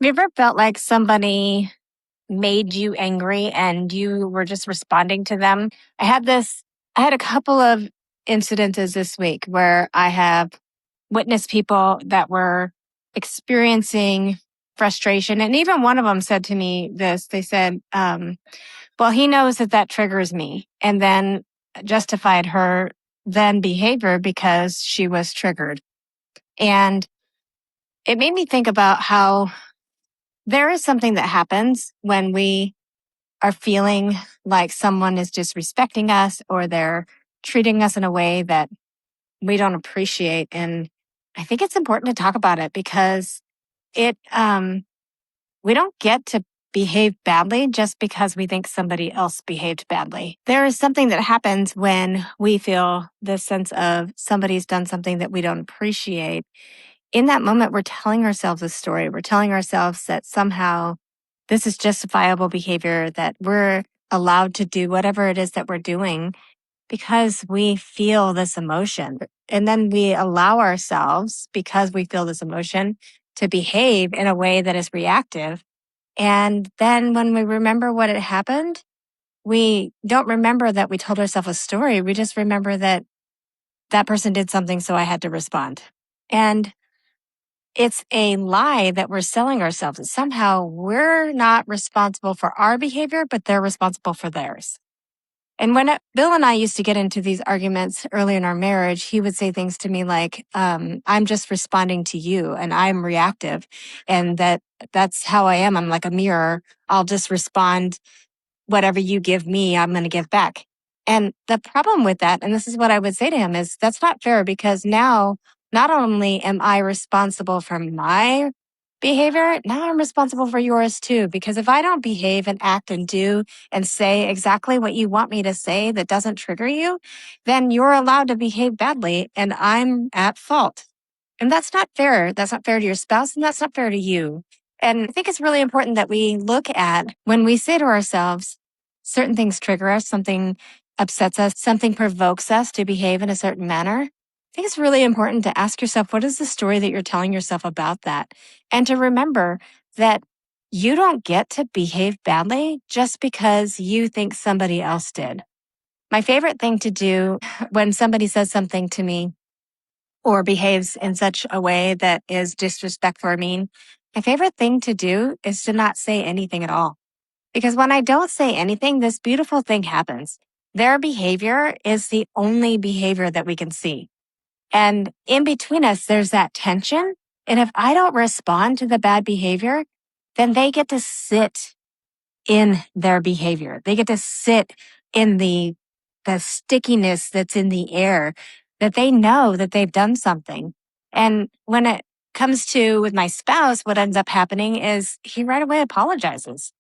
Have you ever felt like somebody made you angry and you were just responding to them? I had a couple of incidences this week where I have witnessed people that were experiencing frustration. And even one of them said to me this, they said, well, he knows that that triggers me, and then justified her then behavior because she was triggered. And it made me think about how there is something that happens when we are feeling like someone is disrespecting us or they're treating us in a way that we don't appreciate. And I think it's important to talk about it because it we don't get to behave badly just because we think somebody else behaved badly. There is something that happens when we feel this sense of somebody's done something that we don't appreciate. In that moment, we're telling ourselves a story. We're telling ourselves that somehow this is justifiable behavior, that we're allowed to do whatever it is that we're doing because we feel this emotion. And then we allow ourselves, because we feel this emotion, to behave in a way that is reactive. And then when we remember what had happened, we don't remember that we told ourselves a story. We just remember that that person did something, so I had to respond. And it's a lie that we're selling ourselves. That somehow we're not responsible for our behavior, but they're responsible for theirs. And when Bill and I used to get into these arguments early in our marriage, he would say things to me like, I'm just responding to you and I'm reactive. And that's how I am. I'm like a mirror. I'll just respond whatever you give me, I'm going to give back. And the problem with that, and this is what I would say to him, is that's not fair because now not only am I responsible for my behavior, now I'm responsible for yours too. Because if I don't behave and act and do and say exactly what you want me to say that doesn't trigger you, then you're allowed to behave badly and I'm at fault. And that's not fair. That's not fair to your spouse and that's not fair to you. And I think it's really important that we look at when we say to ourselves, certain things trigger us, something upsets us, something provokes us to behave in a certain manner. I think it's really important to ask yourself, what is the story that you're telling yourself about that? And to remember that you don't get to behave badly just because you think somebody else did. My favorite thing to do when somebody says something to me or behaves in such a way that is disrespectful or mean, my favorite thing to do is to not say anything at all. Because when I don't say anything, this beautiful thing happens. Their behavior is the only behavior that we can see. And in between us, there's that tension. And if I don't respond to the bad behavior, then they get to sit in their behavior. They get to sit in the stickiness that's in the air, that they know that they've done something. And when it comes to with my spouse, what ends up happening is he right away apologizes.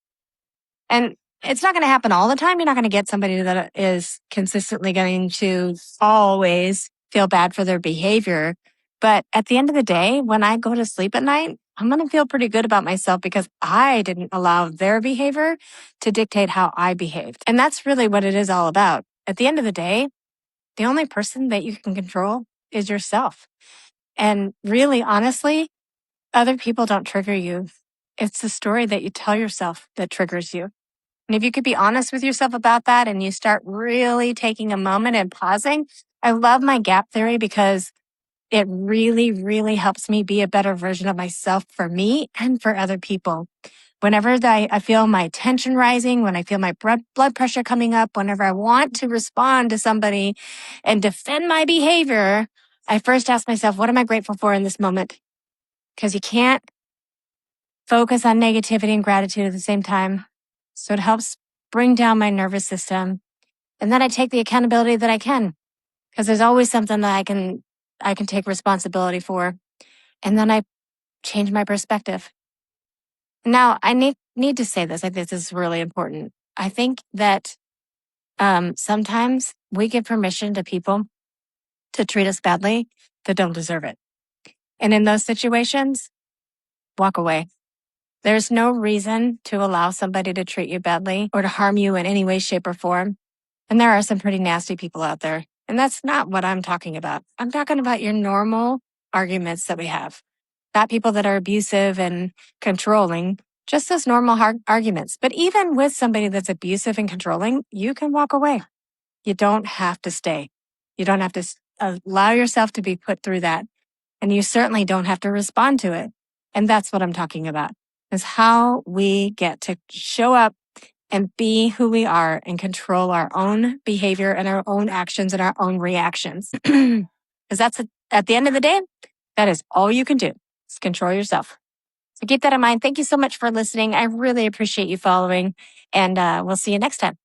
And it's not going to happen all the time. You're not going to get somebody that is consistently going to always feel bad for their behavior. But at the end of the day, when I go to sleep at night, I'm going to feel pretty good about myself because I didn't allow their behavior to dictate how I behaved. And that's really what it is all about. At the end of the day, the only person that you can control is yourself. And really, honestly, other people don't trigger you. It's the story that you tell yourself that triggers you. And if you could be honest with yourself about that and you start really taking a moment and pausing, I love my gap theory because it really, really helps me be a better version of myself for me and for other people. Whenever I feel my tension rising, when I feel my blood pressure coming up, whenever I want to respond to somebody and defend my behavior, I first ask myself, what am I grateful for in this moment? Because you can't focus on negativity and gratitude at the same time. So it helps bring down my nervous system. And then I take the accountability that I can, because there's always something that I can take responsibility for. And then I change my perspective. Now, I need to say this. I think this is really important. I think that sometimes we give permission to people to treat us badly that don't deserve it. And in those situations, walk away. There's no reason to allow somebody to treat you badly or to harm you in any way, shape, or form. And there are some pretty nasty people out there. And that's not what I'm talking about. I'm talking about your normal arguments that we have. not people that are abusive and controlling, just those normal arguments. But even with somebody that's abusive and controlling, you can walk away. You don't have to stay. You don't have to allow yourself to be put through that. And you certainly don't have to respond to it. And that's what I'm talking about, is how we get to show up and be who we are and control our own behavior and our own actions and our own reactions. Because that's at the end of the day, that is all you can do, is control yourself. So keep that in mind. Thank you so much for listening. I really appreciate you following, and we'll see you next time.